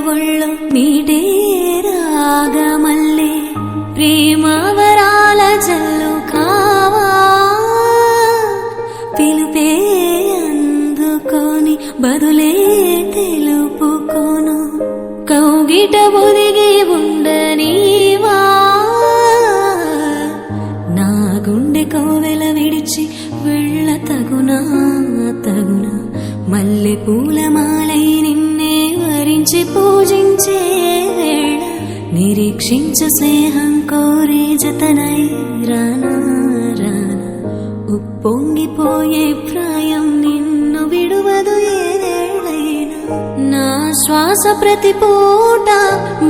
ఒళ్ళో మీటే రాగమల్లే ప్రేమవరాల జల్లు కావా పిలుపే అందుకొని బదులే తెలుపుకోను కౌగిట ఒదిగి ఉండనీవా నా గుండె కోవెల విడిచి వెళ్ళ తగునా మల్లె పూలమాలై నిన్నే వరించి పూజించే వేళ నిరీక్షించు స్నేహం కోరి జతనై రానా ఉప్పొంగిపోయే ప్రాయం నిన్ను విడువదు ఏదేళ్ళైనా నా శ్వాస ప్రతి పూట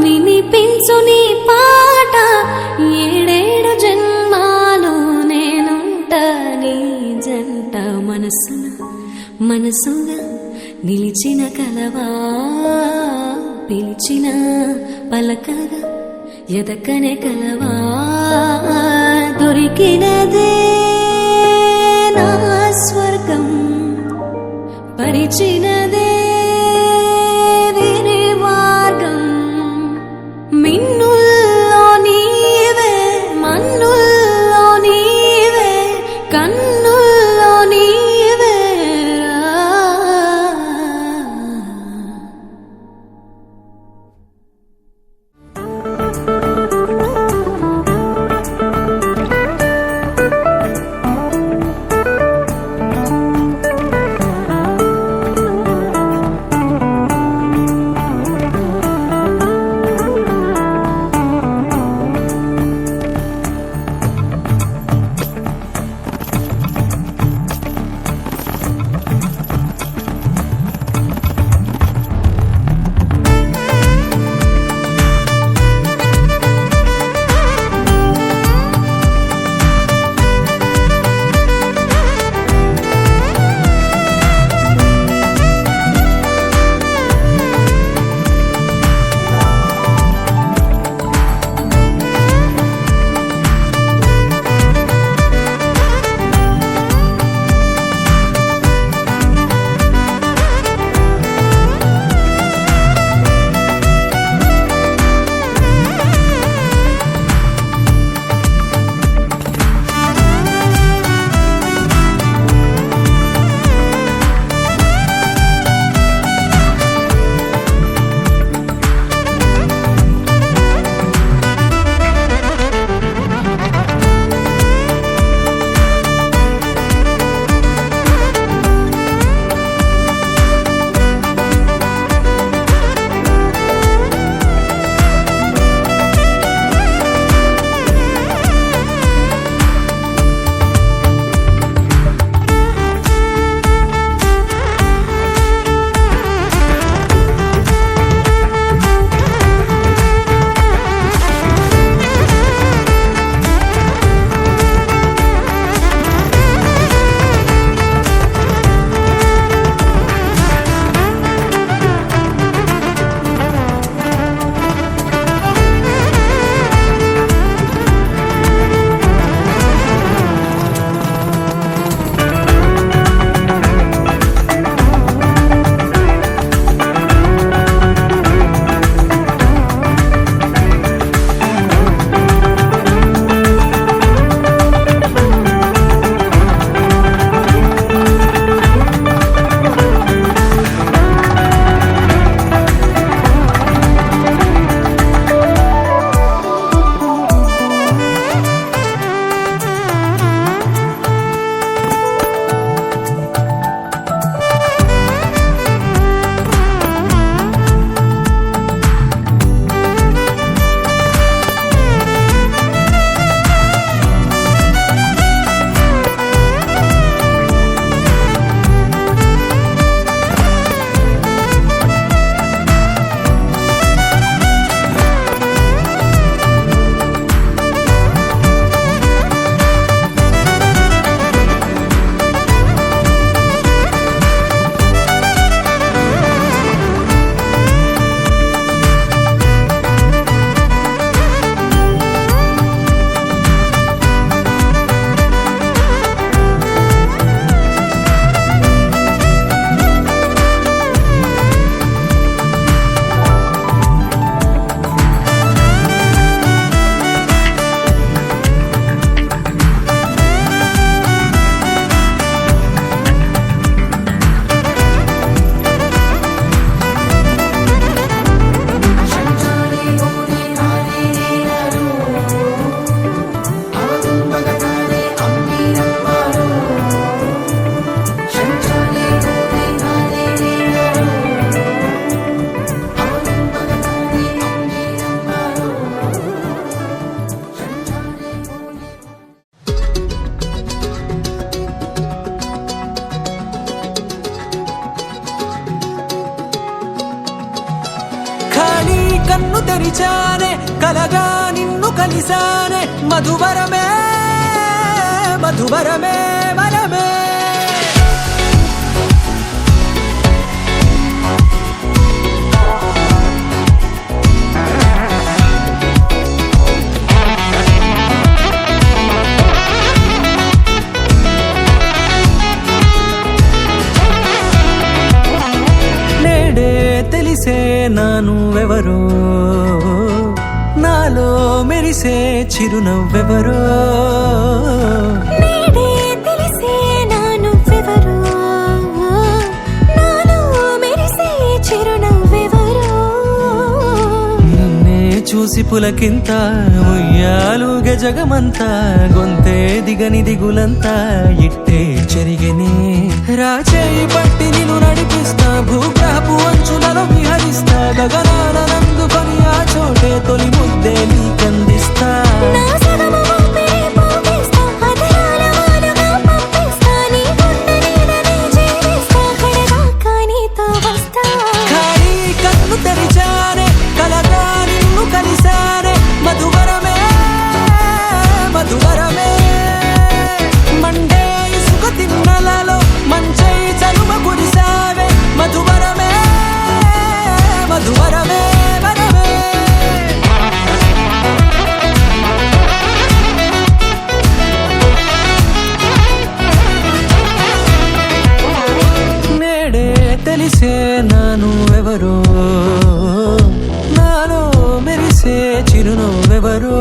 వినిపించు నీ పాట ఏడేడు జన్మాలు నేనుంట నీ జంట మనసుగా నిలిచిన కలవా పిలిచిన పలకగా ఎదకనే కలవా దొరికినదే నా స్వర్గం పరిచినదే వేరే మార్గం మిన్నుల్లో నీవే మన్నుల్లో నీవే కన్నుల్లో నీవే కన్ను తెరిచానే కలగా నిన్ను కలిసానే మధువరమే మధువరమే వరమే తెలిసే నానువెవరో నాలో మెరిసే చిరునవ్వెవరో నేడే తెలిసే నానువెవరో నాలో మెరిసే చిరునవ్వెవరో నన్నే చూసి పులకింత ఉయ్యాలుగ జగమంతా గొంతే దిగని దిగులంతా ఇట్టే చెరిగెనే రాచేయి పట్టి నిన్ను నడిపిస్తా భూగ్రహపు అంచులలో విహరిస్తా గగనాల నందుకొని ఆ చోటే తొలి ముద్దే నీకందిస్తా నా సగము ఊపిరి పోగిస్తా అధరాల వాలుగా పంపిస్తా నీ గుండె నీడనే చేరిస్తా కడదాకా నీతో వస్తా ఖాళీ కన్ను తెరిచానే కలగా నిన్ను కలిసానే మధువరమే మధువరమే మండే ఇసుక తిన్నలలో మంచై చలుమ కురిసావే మధువరమే మధువరమే వరమే నేడే తెలిసే నానువెవరో నాలో మెరిసే చిరునవ్వెవరో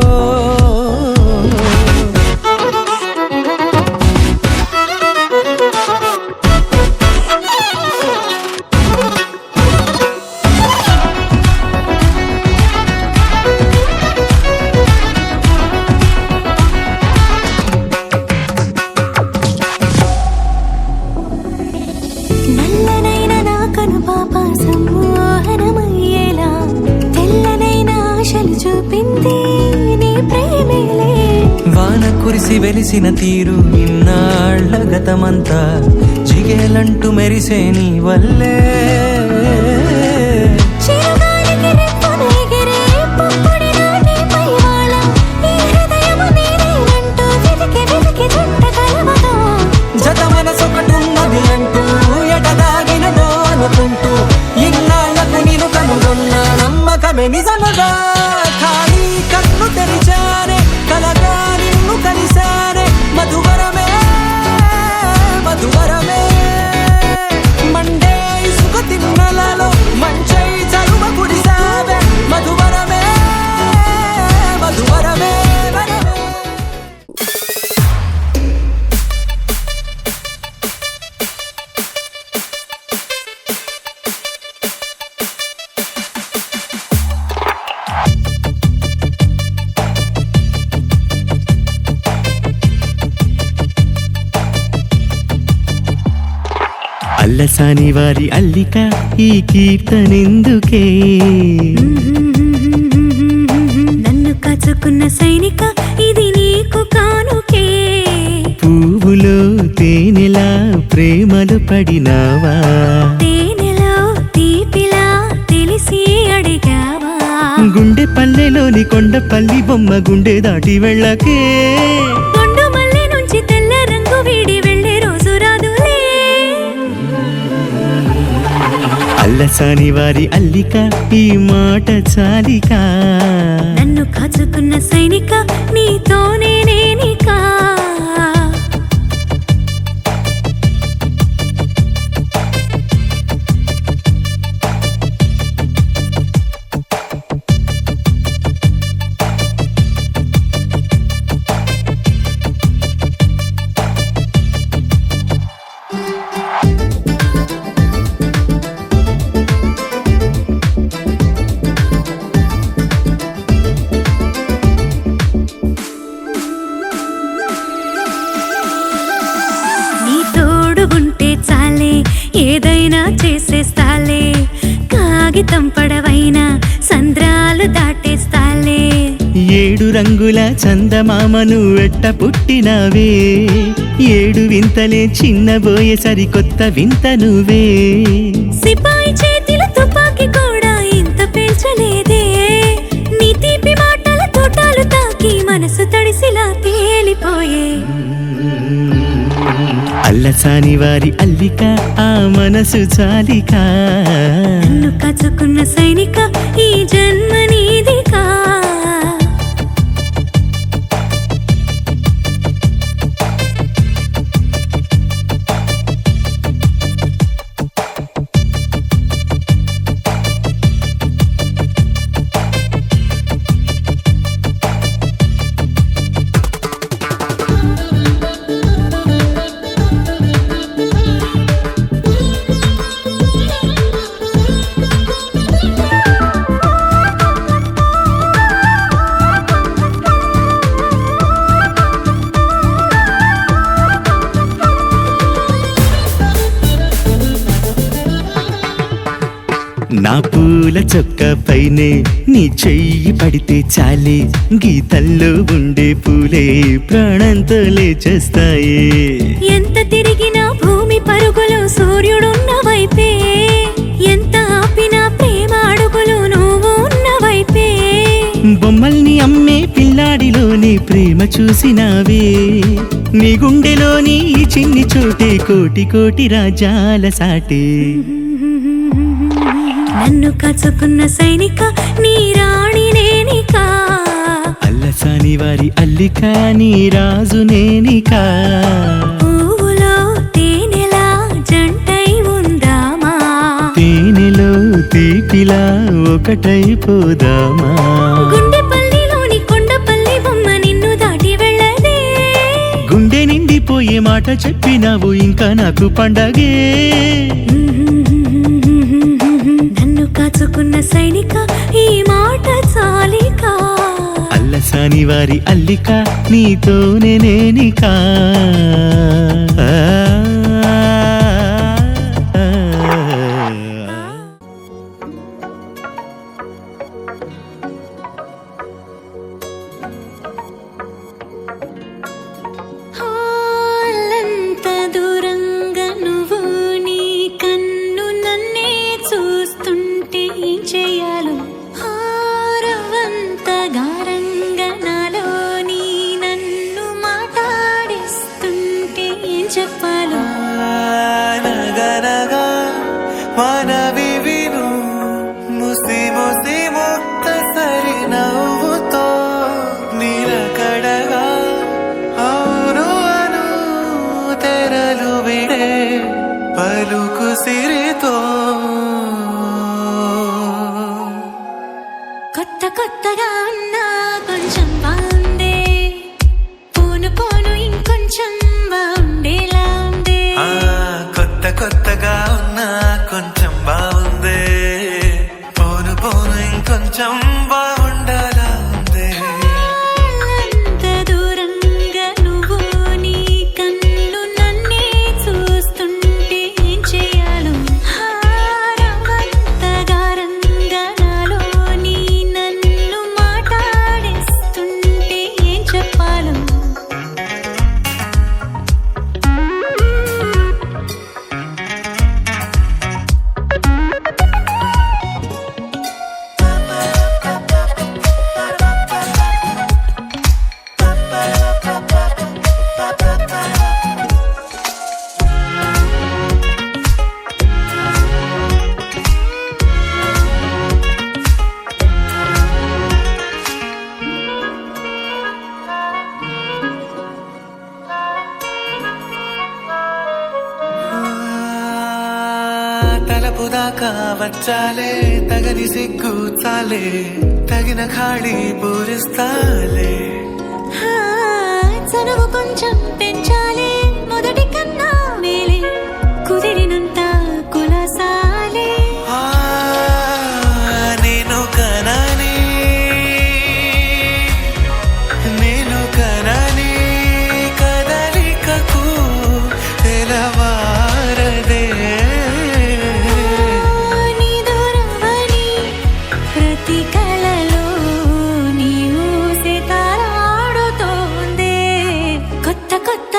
నల్లనైన నా కనుపాప సమ్మోహనమయ్యేలా తెల్లనైన ఆశలు చూపింది నీ ప్రేమేలే వాన కురిసి వెలిసిన తీరు ఇన్నాళ్ల గతమంతా జిగేలంటూ మెరిసే నీ వల్లే చిరుగాలికి రెప్పను ఎగిరే పుప్పొడి నాటి పైవాళ ఈ హృదయము నీదేనంటూ వెతికి వెతికి జంట కలవతో జత మనసొకటున్నది అంటూ ఎటదాగినదో అనుకుంటూ ఇన్నాళ్లకు నేను కనుగొన్న నమ్మకమే నిజముగా ఖాళీ కన్ను తెరిచానే కలగా నిన్ను కలిసానే మధువరమే మధువరమే మండే ఇసుక తిన్నలలో మంచై చలుమ కురిసావే మధువరమే మధువరమే వరమే అల్లసాని వారి అల్లిక ఈ కీర్తనెందుకే నన్ను కాచుకున్న సైనిక ఇది నీకు కానుకే పువ్వులో తేనెలా ప్రేమలు పడినావా తేనెలో తీపిలా తెలిసి అడిగావా గుండె పల్లెలోని కొండపల్లి బొమ్మ గుండె దాటి వెళ్ళకే కొండు మల్లె నుంచి తెల్ల రంగు వీడి వెళ్ళే రోజు రాదులే అల్లసాని వారి అల్లిక ఈ మాట చాలిక నన్ను కాచుకున్న సైనిక నీతోనే నేనికా ఏదైనా చేసేస్తాలే కాగితం పడవైనా సంద్రాలు దాటేస్తాలే ఏడు రంగుల చందమామను వెట్ట పుట్టినవే ఏడు వింతలే చిన్నబోయే సరికొత్త వింత నువ్వే సిపాయి చేతిలో తుపాకీ కూడా ఇంత పేల్చలేదే అల్లసాని వారి అల్లిక ఆ మనసు చాలిక నన్ను కాచుకున్న సైనిక ఈ జన్మ నీదికా నా పూల చొక్క పైనే నీ చెయ్యి పడితే చాలే గీతల్లో ఉండే పూలే ప్రాణంతో లేచేస్తాయే ఎంత తిరిగినా భూమి పరుగులు సూర్యుడున్న వైపే ఎంత ఆపినా ప్రేమ అడుగులు నువ్వు ఉన్న వైపే బొమ్మల్ని అమ్మే పిల్లాడిలోని ప్రేమ చూసినావే నీ గుండెలోని ఈ చిన్ని చోటే కోటి కోటి రాజాల సాటే నన్ను కాచుకున్న సైనిక నీ రాణి నేనికా అల్లసాని వారి అల్లిక నీ రాజు నేనికా పువ్వులో తేనెలా జంటై ఉందామా తేనెలో తీపిలా ఒకటైపోదామా గుండెపల్లిలోని కొండపల్లి బొమ్మ నిన్ను దాటి వెళ్ళదే గుండె నిండిపోయే మాట చెప్పినావు ఇంకా నాకు పండగే నన్ను కాచుకున్న సైనిక ఈ మాట చాలిక అల్లసాని వారి అల్లిక నీతోనే నేనికా హాలంత దూరంగా నువ్వు నీ కన్ను నన్నే చూస్తుంటే ఏం చేయాలో హారవంత గారంగా నాలో నీ నన్ను మాట్లాడిస్తుంటే ఏం చెప్పాలో నగనగా మనవి విను ముసి ముసి ముక్త సరి నవ్వుతో నిలకడగా అవును అను తెరలు విడే పలుకు సిరితో కొత్త కొత్తగా ఉన్నా కొంచెం బాగుందే పోను పోను ఇంకొంచెం బాగుండేలా ఉందే కొత్త కొత్తగా ఉన్నా కొంచెం బాగుందే పోను పోను ఇంకొంచెం బాగుండాలా ఉందే అంత దూరంగా నువ్వు నీ కన్ను నన్నే చూస్తుంటే ఏం చేయాలో హారవంత గారంగా నాలో నీ నన్ను మాట్లాడిస్తుంటే ఏం చెప్పాలో తలపు దాకా వచ్చాలే తగని సిగ్గు చాలే తగిన ఖాళీ పూరిస్తాలే చనువు కొంచెం పెంచాలి మొదటి కన్నా మేలే కుదిరినంత కులసాలే నేను కనని కదలికకు తెలవారదే నీ దూరమని ప్రతి కలలో నీ ఊసే తారాడుతోందే కొత్త కొత్త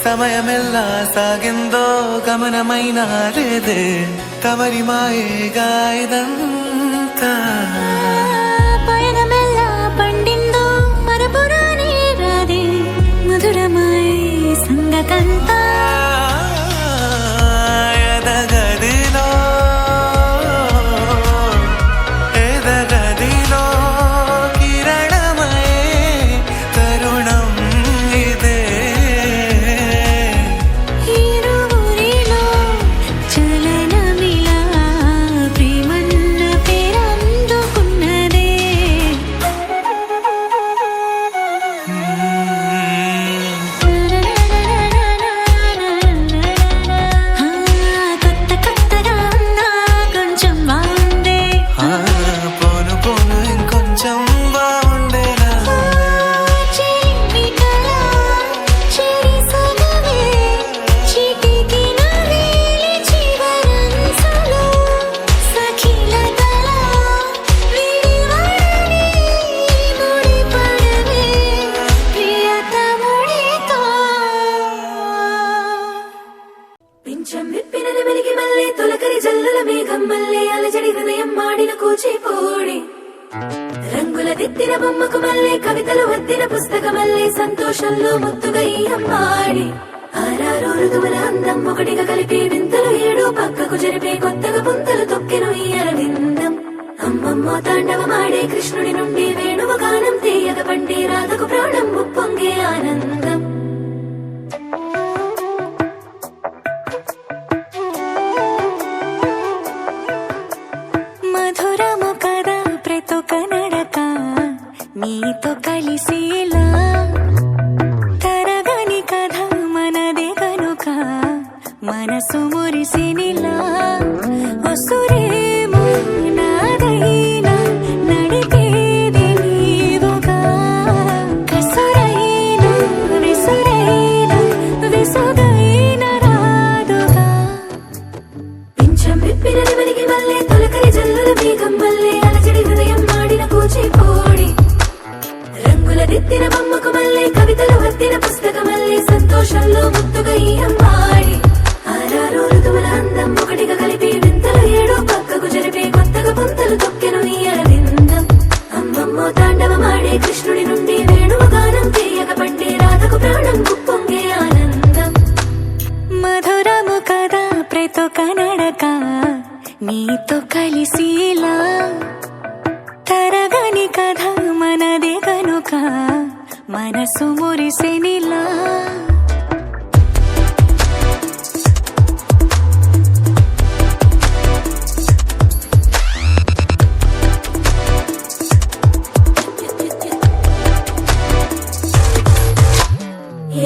సమయమెల్లా సాగిందో గమనమైనా లేదే తమరి మాయేగా ఇదంతా పయనమెల్లా పండిందో మరపురాని రాదే మధురమై సంగతంతా ఎదగదిలో కిరణమై తరుణం ఇదే ఇరువురిలో చలనమిలా ప్రేమన్న పేరందుకున్నదే కొత్త కొత్తగా ఉన్నా కొంచెం బాగుందే పోను పోను ఇంకొంచెం బాగుండేలా చిలిపికలా చెరి సగమే చిటికిన వేలి చివరంచులో సఖిల తల విడివడని ముడిపడవే ప్రియతముడితో పింఛం విప్పిన నెమలికి మల్లె తొలకరి జల్లుల మేఘం మల్లె అలజడి హృదయం మాడిన కూచిపూడి రంగుల దిద్దిన బొమ్మకు మల్లె కవితలు వద్దిన పుస్తక మల్లె సంతోషంలో ముద్దుగా ఈ అమ్మాడి ఆరారు ఋతువుల అందం ఒకటిగా కలిపి వింతలు ఏడు పక్కకు జరిపే కొత్తగా పుంతలు తొక్కెను ఈ అరవిందం అమ్మమ్మో తాండవమాడే కృష్ణుడి నుండి వేణువు గానం తీయగ పండి రాధకు ప్రాణం ఉప్పొంగే ఆనందం మధురము కదా ప్రతొక నడక నీతో కలిసేలా తరగని కథ మనదే కనుక మనసు మురిసినిలా ఒసురేమో నాదైనా నడిపేది నీవుగా కసురైనా విసురైనా విసుగైన రాదుగా పింఛం విప్పిన నెమలికి మల్లె తొలకరి జల్లుల మేఘం మల్లె అలజడి హృదయం మాడిన కూచిపూడి రంగుల దిద్దిన బొమ్మకు మల్లె కవితలు వద్దిన పుస్తక మల్లె సంతోషంలో ముద్దుగా ఈ అమ్మాడి ఆరారు ఋతువుల అందం ఒకటిగా కలిపి వింతలు ఏడు పక్కకు జరిపే కొత్తగా పుంతలు తొక్కెను ఈ అరవిందం అమ్మమ్మో తాండవమాడే కృష్ణుడి నుండి వేణువు గానం తీయగ పండి రాధకు ప్రాణం ఉప్పొంగే ఆనందం మధురము కదా ప్రతొక నడక నీతో కలిసిలా తరగని కథ మనదే కనుక మనసు మురిసెనిలా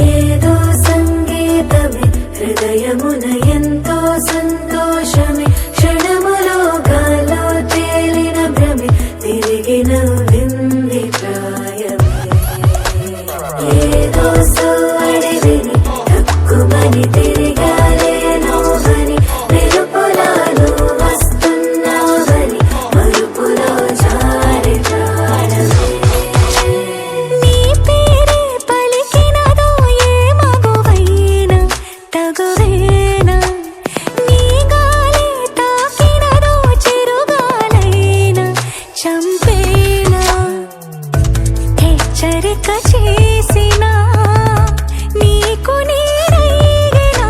ఏదో సంగీతమే హృదయమున ఎంతో సంతోషమే క్షణములో గాలో తేలిన భ్రమే తిరిగిన వింది ప్రాయమే ఏదో సోడి విని తక్కువని తిరిగాలేనోవని వెలుపులాను వస్తున్నావని మరుపులో జారి ప్రాణమే నీ పేరే పలికినదో ఏ మగువైనా తగువేనా నీ గాలి తాకినదో చిరుగాలైనా చంపేనా హెచ్చరిక చేసినా నీకు నీరైనా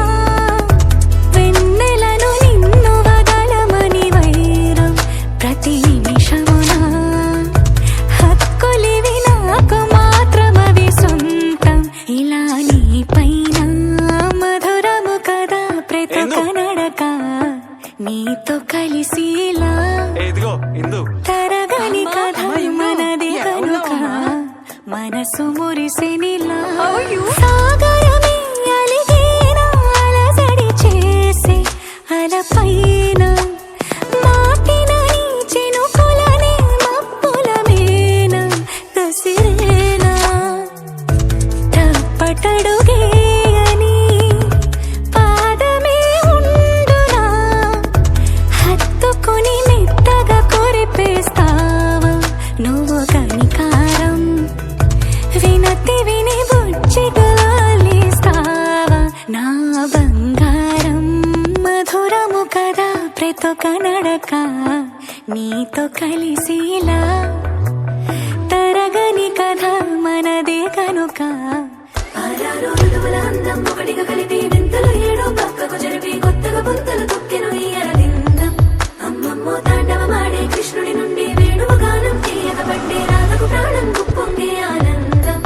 వెన్నెలను నిన్ను వదలమని వైరం ప్రతి నిమిషమునా హక్కులివి నాకు మాత్రమవి సొంతం ఇలా నీ పైన మధురము కదా ప్రతొక నడక నీతో కలిసిలా ఇదిగో ఇందు తరగని కథ మనదే కనుక మనసు మురిసెనిలా సాగరమే అలిగేనా అలజడి చేసే అలపైన మాటిన నీ చినుకులనే మబ్బుల మేన కసిరేనా తప్పటడుగేయని పాదమే ఉండునా హత్తుకుని మెత్తగా కొరిపేస్తావా నువ్వు కనికారం వినతి విని బుజ్జిగాలి నీతో కలిసిలా తరగని కథ మనదే కనుక ఆరారు ఋతువుల అందం ఒకటిగా కలిపి వింతలు ఏడో పక్కకు జరిపి కొత్తగా పుంతలు తొక్కెను ఈ అరవిందం అమ్మమ్మో తాండవమాడే కృష్ణుడి నుండి వేణువు గానం తీయక పట్టే రాధకు ప్రాణం గుప్పొంగే ఆనందం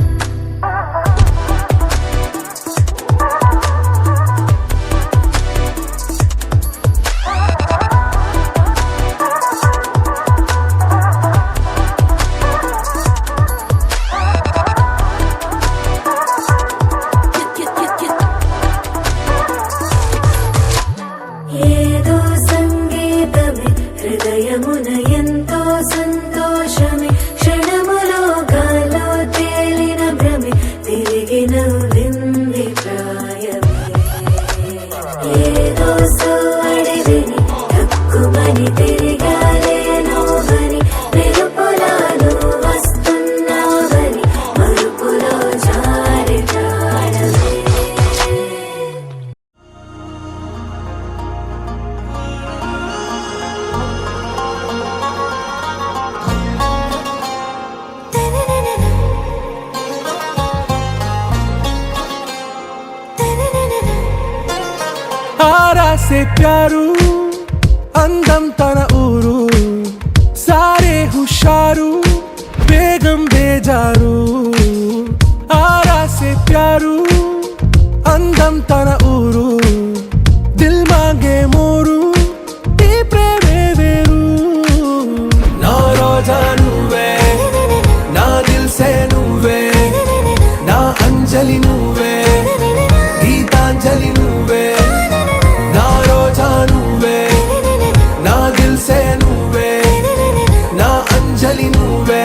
ఏదో సంగీతమే హృదయమున ఎంతో సంతోషమే క్షణములో గాలో తేలిన భ్రమే తిరిగి నవ్వింది ప్రాయమే ఏదో సోవడి విని తక్కువని తిరిగాలే నోవని వెలుపులాను వస్తున్నావని మరుపులో జారి ప్రాణమే आरा से प्यारू అందం తన ఊరు సారే హుషారు బేగం బేజారు ఆరా से प्यारू అందం తన ఊరు దిల్ మాంగే మోరు ఈ ప్రేమే వేరు నా రోజా నువ్వే నా దిల్ సే నువ్వే నా అంజలి నువ్వే గీతాంజలి నువ్వే నా రోజా నువ్వే నా దిల్ సే నువ్వే నా అంజలి నువ్వే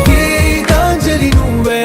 గీతాంజలి నువ్వే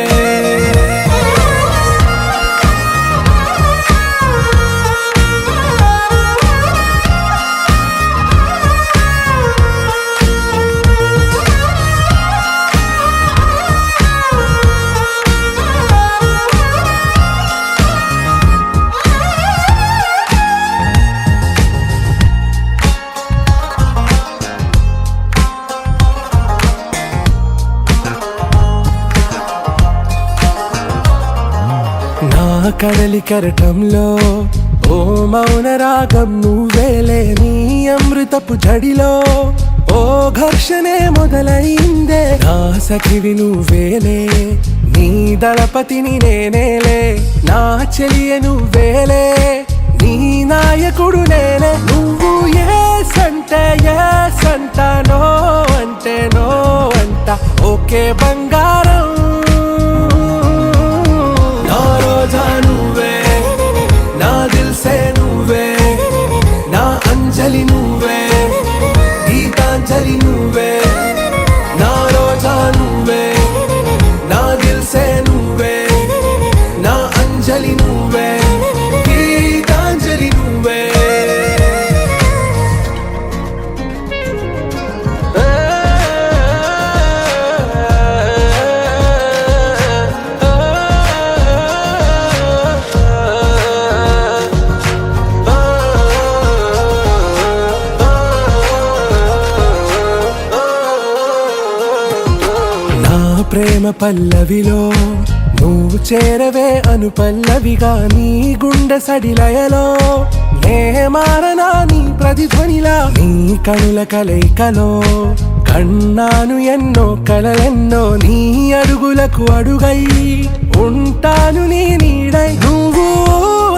నా కడలి కరటంలో ఓ మౌన రాగం నువ్వేలే నీ అమృతపు జడిలో ఓ ఘర్షణే మొదలైందే నా సఖివి నువ్వేలే నీ దళపతిని నేనేలే నా చెలియ నువ్వేలే నీ నాయకుడు నేనే నువ్వు ఏ సంట నో అంటే నో అంట ఓకే బంగారం నా రోజా నువ్వే నా దిల్ సే నువ్వే నా అంజలి నువ్వే గీతాంజలి నువ్వే నా రోజా నువ్వే నా దిల్ సే నువ్వే నా అంజలి నువ్వే గీతాంజలి నువ్వే ప్రేమ పల్లవిలో నువ్వు చేరవే అను పల్లవిగా నీ గుండె సడిలయలో నే మారనా నీ ప్రతిధ్వనిలా నీ కనుల కలయికలో కన్నాను ఎన్నో కలలెన్నో నీ అడుగులకు అడుగై ఉంటాను నీ నీడై నువ్వు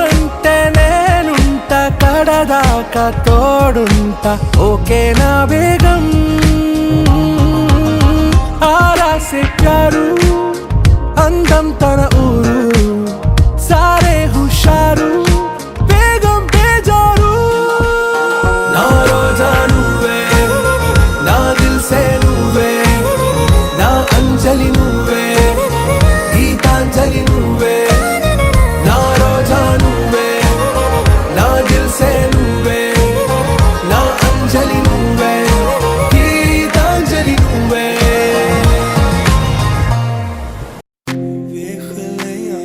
అంటే నేనుంట కడదాకా తోడుంటా ఓకే నా వేగం आरा से प्यारू అందం తన ఊరు సారే హుషారు బేగం బేజారు నా రోజా నువ్వే నా దిల్ సే నువ్వే నా అంజలి నువ్వే గీతాంజలి నువ్వే నా రోజా నువ్వే నా దిల్ సే నువ్వే నా అంజలి నువ్వే గీతాంజలి నువ్వే ਵੇਖ ਲਿਆ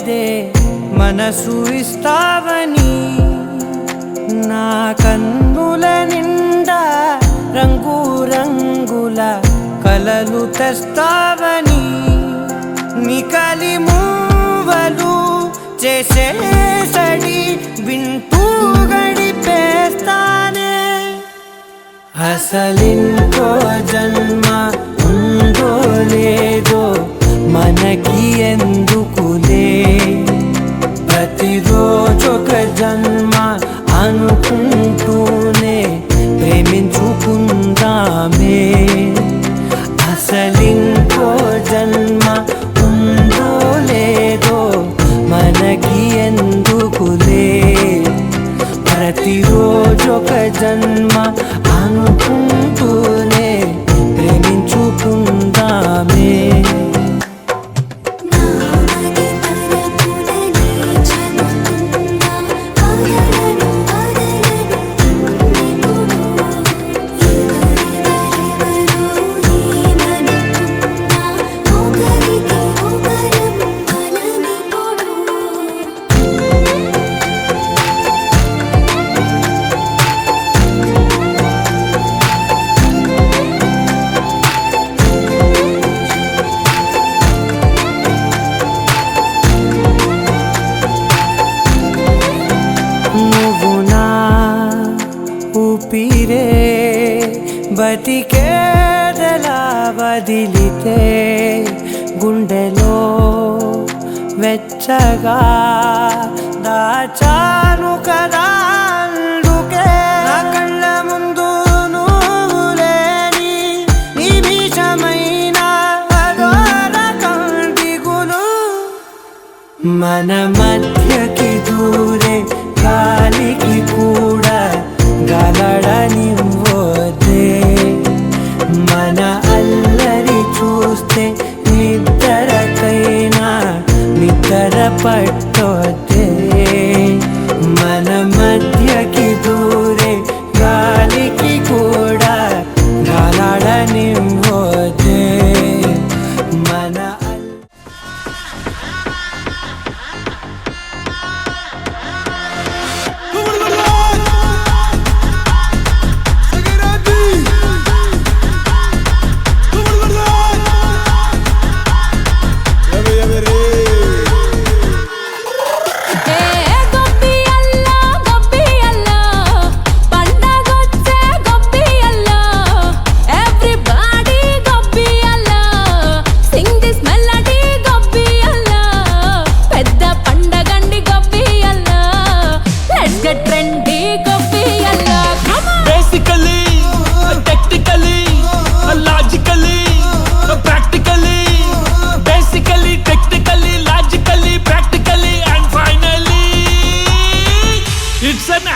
లేదే మనసు ఇస్తావని నా కన్నుల నిండా రంగు రంగుల కలలు తెస్తావని నికలి మూవలు చేసేసడి వింటూ గడిపేస్తానే అసలింకో జన్మ ఉందో లేదో మనకి ఎందుకులే ప్రతిరోజొక జన్మ అనుకుంటూనే ప్రేమించుకుందామే అసలింకో జన్మ ఉందో లేదో మనకి ఎందుకులే ప్రతిరోజొక జన్మ అనుకుంటూనే ప్రేమించుకుందామే నామది తరపుననే చదువుతున్నా ఆగలను ఆగలను ఎవరెవరెవరు ఏమనుకున్నా ఒకరికి ఒకరం మనమిప్పుడు నువ్వు నా ఊపిరే బతికేదలా వదిలితే గుండెలో వెచ్చగా దాచాను కదా అందుకే నా కళ్ళ ముందు నువ్వు లేని నిమిషమైన అదోర కంటిగులు మన మధ్యకి దూరే గాలికి కూడా గలడనివ్వదే మన అల్లరి చూస్తే నిద్రకైనా నిద్ర పట్టొద్దే మన మధ్యకి దూరే గాలికి కూడా గలడనివ్వదే మన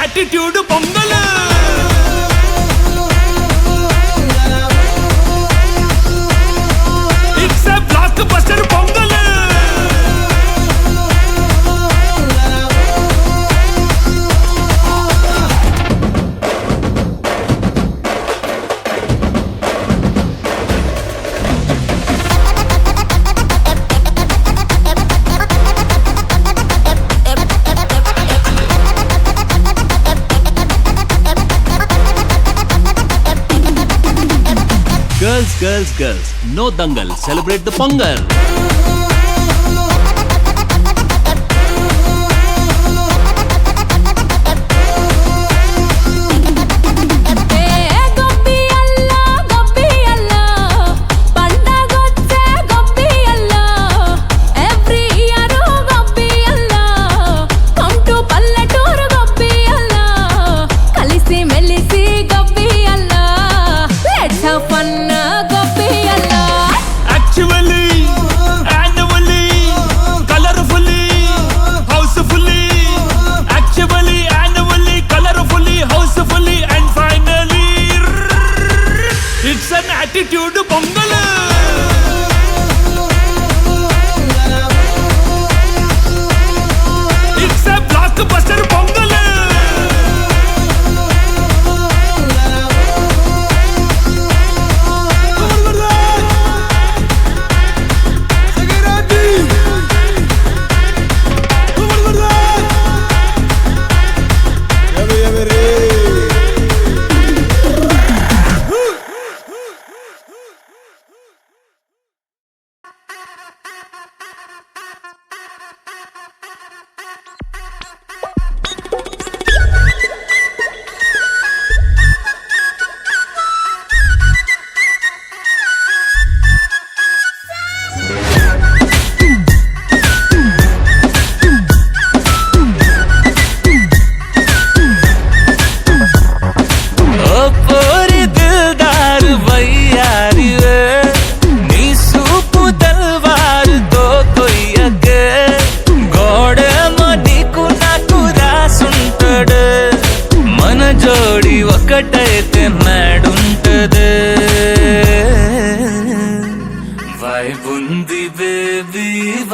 attitude pongal it's a block buster pongal Girls, girls, girls, no dangal, celebrate the Pongal.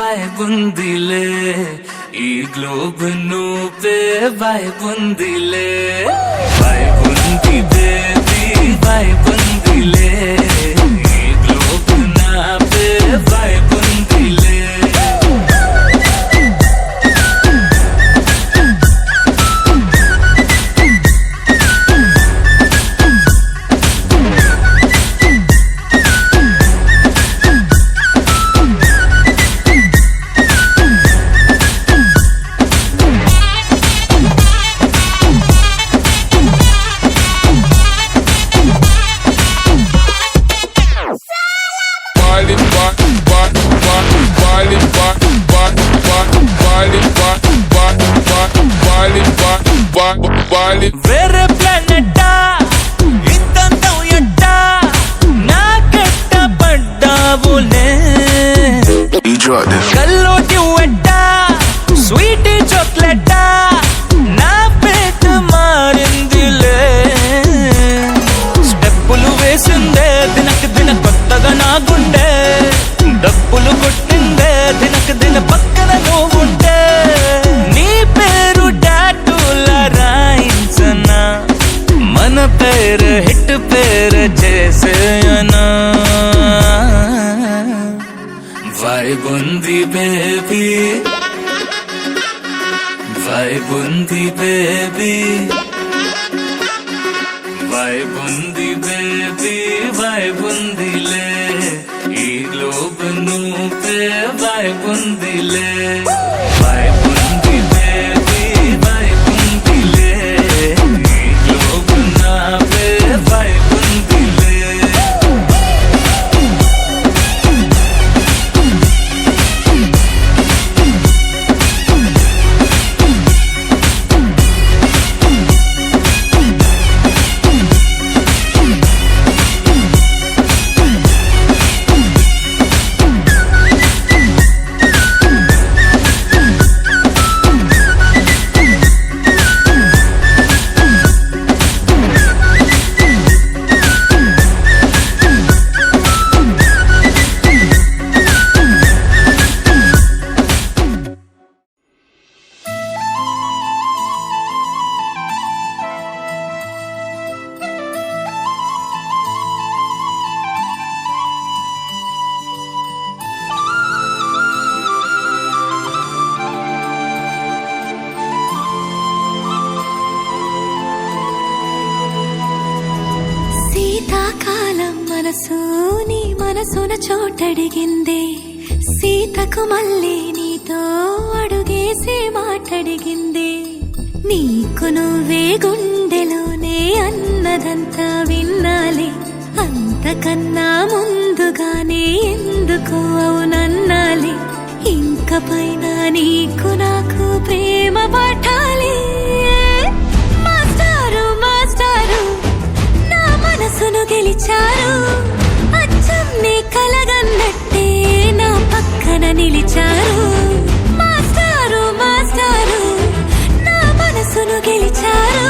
వైబుందిలే ఈ గ్లోబ్ నువ్వే వైబుందిలే వైబుంది బేబీ వైబుందిలే ఈ గ్లోబ్ నావే వైబుందిలే వేరే ప్లానెట్టా ఇంతంతం ఎట్టా నాకెట్ట పడ్డావులే కల్లోటి వెట్టా స్వీట్ చాక్లెట్టా నా పేట మారిందిలే స్టెప్పులు వేసిందే దినకు దిన కొత్తగా నా గుండె డప్పులు కొట్టిందే దినకు దిన పక్కన నువ్వుంటే నీ పేరు టాటూల రాయించనా మన పేరు హిట్ పేరు చేసేయనా వైబుంది బేబీ వైబుంది బేబీ వైబుంది బేబీ వైబుందిలే ఈ గ్లోబ్ నువ్వే వైబుందిలే వైబుంది బేబీ వైబుందిలే ఈ గ్లోబ్ నావే వైబుందిలే శీతాకాలం మనసు నీ మనసున చోటడిగిందే సీతకు మళ్ళీ నీతో అడుగేసి మాటడిగిందే నీకు నువ్వే గుండెలోనే అన్నదంతా విన్నాలే అంతకన్నా ముందుగానే ఎందుకు అవునన్నాలే ఇంక పైన నీకు నాకు ప్రేమ పాఠాలే మాస్టారు మాస్టారు నా మనసును గెలిచారు అచ్చం నీ కలగన్నట్టే నా పక్కన నిలిచారు మాస్టారు మాస్టారు నా మనసును గెలిచారు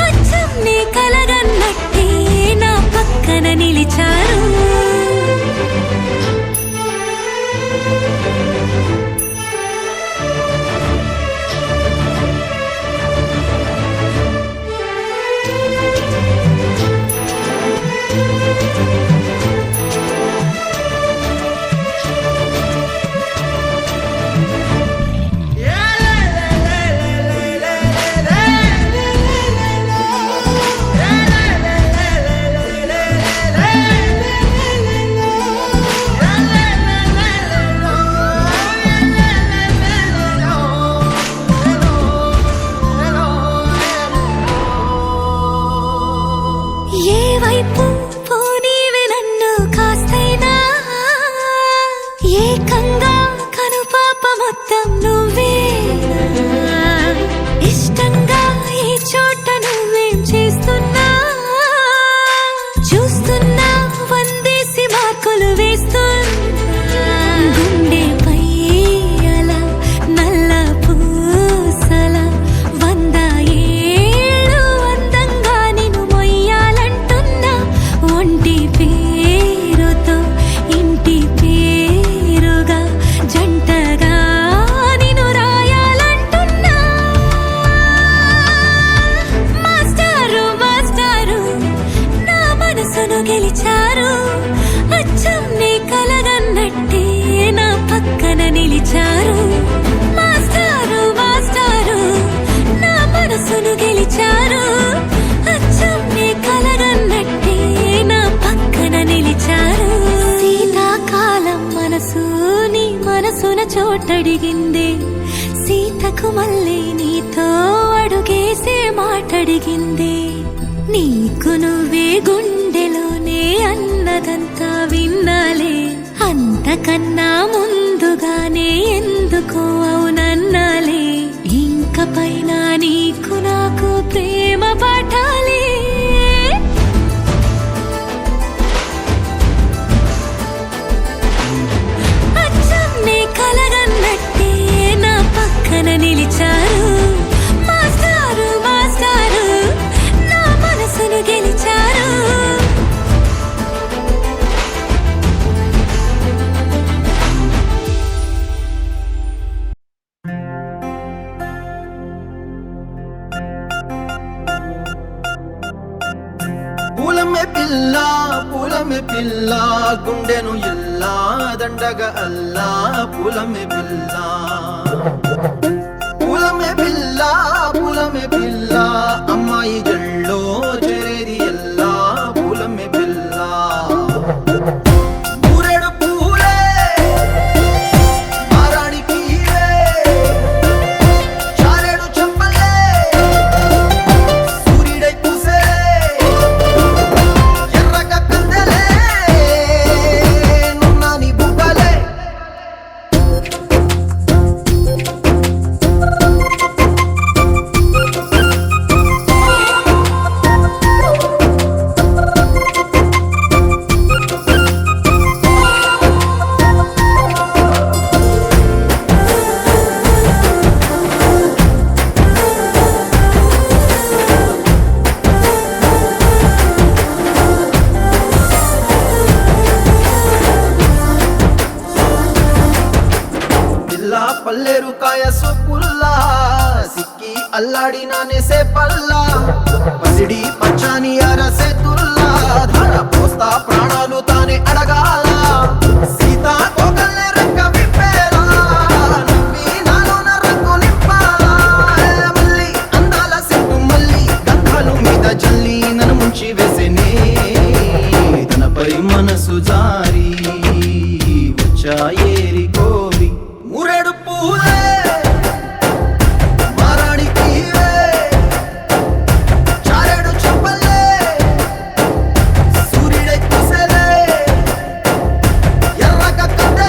అచ్చం నీ కలగన్నట్టే నా పక్కన నిలిచారు జంట నిలిచారు. మాస్టారు మాస్టారు నా మనసును గెలిచారు. అచ్చం నే కలగన్నట్టే నా పక్కన నిలిచారు. శీతాకాలం మనసు నీ మనసున చోటడిగింది. సీతకు మళ్ళీ నీతో అడుగేసే మాటడిగింది. నీకు నువ్వే గుండెలోనే అన్నదంతా విన్నాలే. అంతకన్నా ముందుగానే ఎందుకో అవునన్నాలే. ఇంక పైన నీకు నాకు ప్రేమ పాఠాలే. అచ్చం నే కలగన్నట్టే నా పక్కన నిలిచారు. మాస్టారు మాస్టారు నా మనసును గెలిచారు. పూలమే పిల్ల గుండెను ఇల్లా దండగ అల్లా పూలమే పిల్ల పూలమే పిల్ల అమ్మాయి జల్లో చేరేది ఎల్లా పూలమే పిల్ల ఊరేడు పూలే మారాణికి చారేడు చెప్పలే సూర్యుడై పూసే ఎర్రగ కందలే నున్నాని బుగ్గలే పల్లేరు కాయ సొప్పుల్లా సిక్కి అల్లాడినానే సే పల్లా పసిడి పచ్చాని అరసే తుల్లా ధార పోస్తా ప్రాణాలు తానే అడగాల సీతా కోగల్లే రెక్క విప్పేలా నవ్వి నాలోన రంగు నింపాలా మళ్ళీ అందాల సిట్టు మళ్ళీ గంధాలు మీద జల్లి నన్ను ముంచి వేసేనే తనపై మనసు జారి వచ్చా ఏరి కోరి మురేడు పూలే మారాణికి చారేడు చెప్పలే సూర్యుడై పూసలే ఎర్రగ కందలే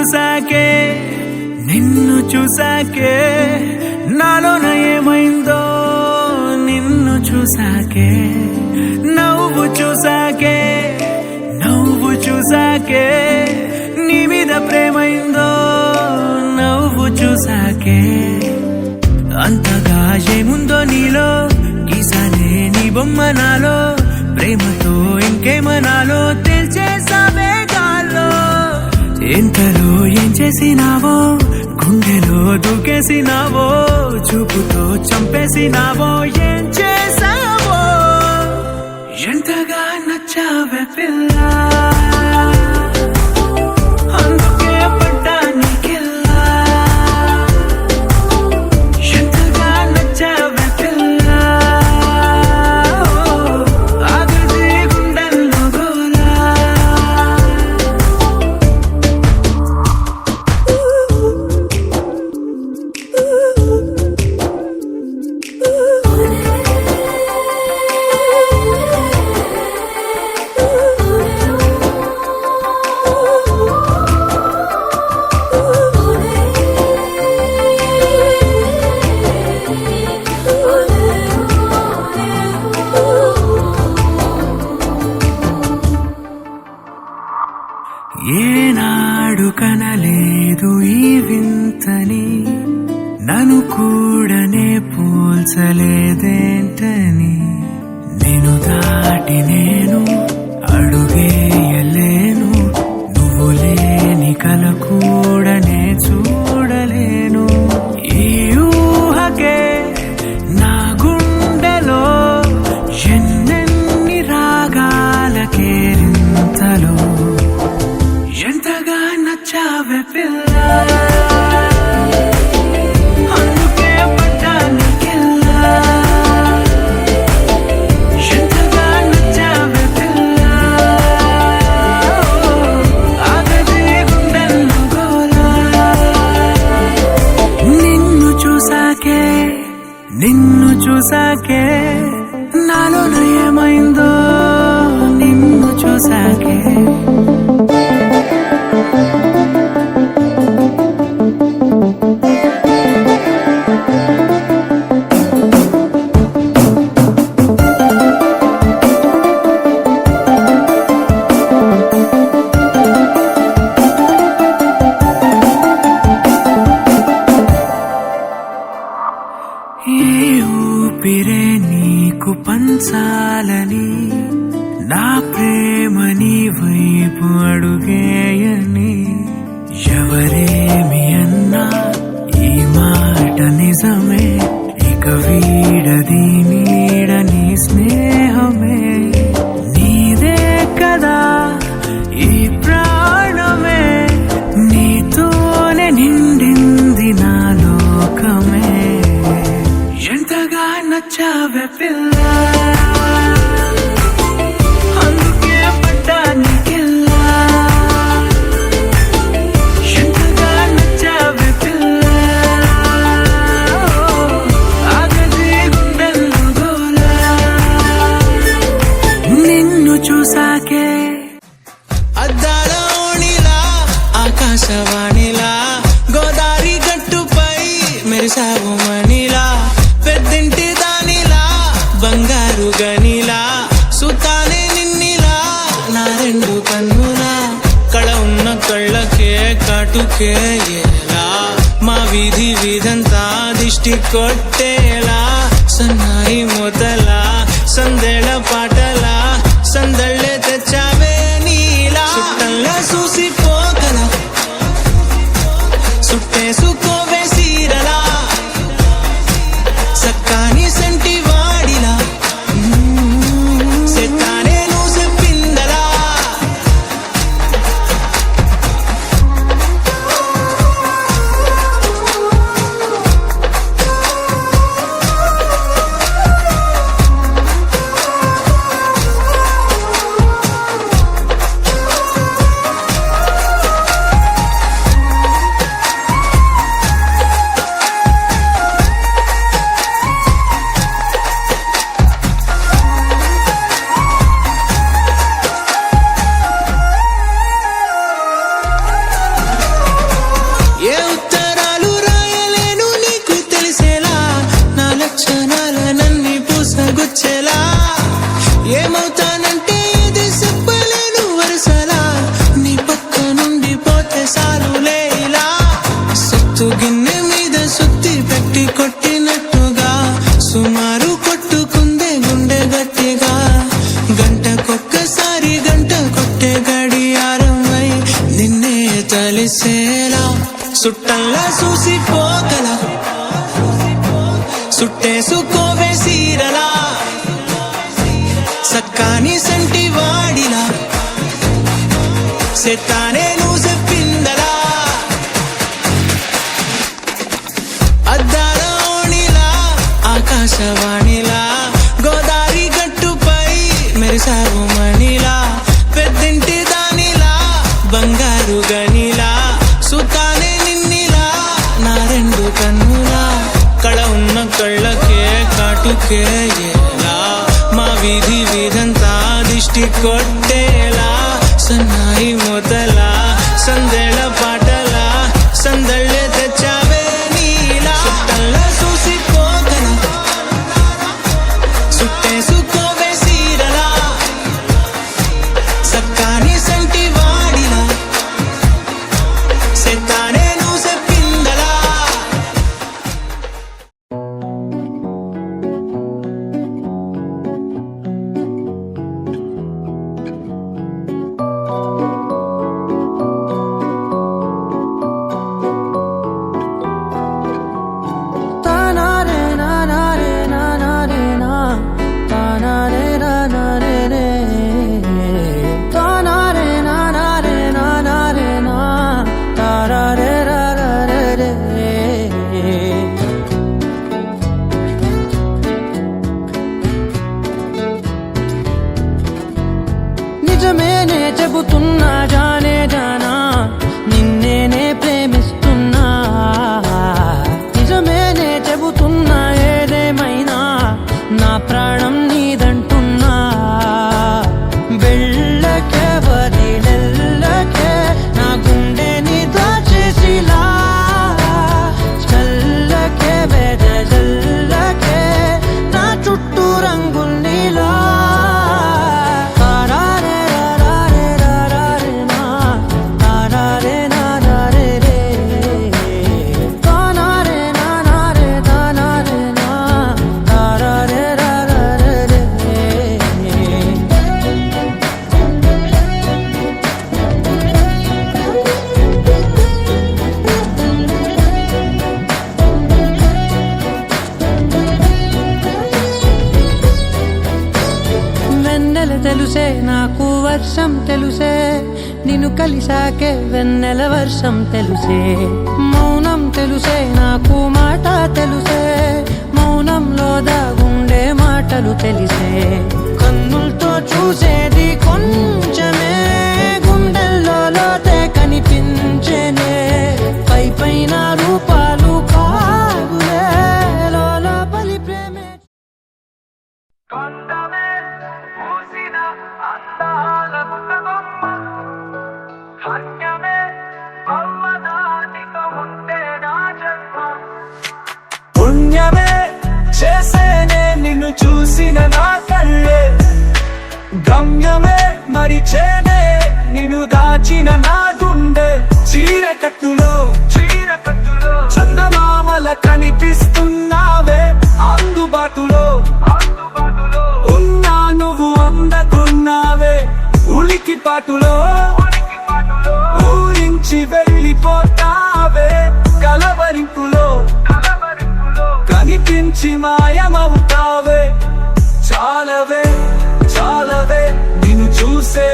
చూసాకే నిన్ను చూసాకే నాలోన ఏమైందో నిన్ను చూసాకే నువ్వు చూసాకే నీ మీద ప్రేమైందో నువ్వు చూసాకే అంతగా ఏముందో నీలో గీసానే నీ బొమ్మ నాలో ప్రేమతో ఇంకేమనాలో తెలిచేసావే గాల్లో ఎంతలో ఏం చేసినావో గుండెలో దూకేసినావో చూపుతో చంపేసినావో ఏం చేసావో ఎంతగా నచ్చావే పిల్ల అందుకే పడ్డా నీకెల్లా ఎంతగా నచ్చావే పిల్ల ఆగది గుండెల్లో గోలా ఏనాడు కనలేదు ఈ వింతని నన్ను కూడానే పోల్చలేదేంటని నేను దాటి నేను అడుగేయలేను నువ్వు లేని కల కూడానే చూడలేను ఈ ఊహకే నా గుండెలో ఎన్నెన్ని రాగాలకేరింతలో ఎంతగా నచ్చావే పిల్ల అందుకే పడ్డా నీకెల్లా ఎంతగా నచ్చావే పిల్ల ఆగది గుండెల్లో గోలా నిన్ను చూసాకే నాలోన ఏమైందో నిన్ను చూసాకే ఏ ఊపిరే నీకు పంచాలని నా ప్రేమ నీ వైపు అడుగేయని ఎవరేమి అన్నా ఈ మాట నిజమే ఇక వీడది నీడని స్నేహమే నీదే కదా ఈ ప్రాణమే నీతోనే నిండింది నా లోకమే ఎంతగా నచ్చావే పిల్ల అందుకే పడ్డా నీకెల్లా ఎంతగా నచ్చావే పిల్ల ఆగది గుండెల్లో గోలా నిన్ను చూసాకే అద్దాల ఓణిలా ఆకాశవాణిలా గోదారి గట్టుపై మెరిసావు మణిలా పెద్దింటి దానిలా బంగారు గనిలా సుతానే నిన్నిలా నా రెండు కన్నులా కళ ఉన్న కళ్ళకే కాటుకే ఎలా మా వీధంతా దిష్టి కొట్టేలా సన్నాయి మొదలా సందేళ పాటలా సందళ్ళే తెచ్చావే నీలా సుట్టంలా చూసిపోగల సుట్టేసుకోవే సీరలా సక్కాని సంటి వాడిలా సెత్తానే నువ్వు చెప్పిందలా చుట్టేసుకోవే సీరలా సక్కాని సంటి వాడిలా సెత్తానే నువ్వు చెప్పిందలా అద్దాల ఓణిలా ఆకాశవాణిలా గోదావరి గట్టుపై మెరిసావు మణిలా పెద్దింటి దానిలా బంగారు గనిలా సుతానే నిన్నిలా నా రెండు కన్నులా కళ ఉన్న కళ్ళకే కాటుకే ఎలా మా వీధి వీధంతా దిష్టి కొట్టేలా సన్నాయి మొదలా సందేళ పాటలా సందళ్ళే తెచ్చావే నీలా చుట్టల్లా చూసిపోగల చుట్టేసుకోవే సీరలా సక్కాని సంటి వాడిలా సెత్తానే నువ్వు చెప్పిందలా నిజమేనే చెబుతున్నా జానే జానా నిన్నేనే ప్రేమిస్తున్నా నిజమేనే చెబుతున్నా ఏదేమైనా నా ప్రాణం నీదంటున్నా వెళ్ళకే వదిలెల్లకే నా గుండెని దాచేసిలా చల్లకే వెదజల్లకే నా చుట్టూ రంగుల్నిలా వెన్నెల తెలుసే నాకు వర్షం తెలుసే నిన్ను కలిసాకే వెన్నెల వర్షం తెలుసే మౌనం తెలుసే నాకు మాట తెలుసే మౌనంలో దాగుండే మాటలు తెలిసే కన్నులతో చూసేది కొంచెమే గుండెల్లో లోతే కనిపించేనే పై పైన రూపాలు కాగులే లోపలి ప్రేమే పుణ్యమే చేసేనే నిన్ను చూసిన నా కళ్ళే గమ్యమే మరిచేనే నిన్ను దాచిన నా గుండె చీరకట్టులో చందమామల కనిపిస్తున్నావే అందుబాటులో ఉన్నా నువ్వు అందకున్నావే ఉలికి పాటులో ఊరించి వెళ్ళిపోతావే కలవరింపులో కనిపించి మాయమవుతావే చాలవే చాలవే నిన్ను చూసే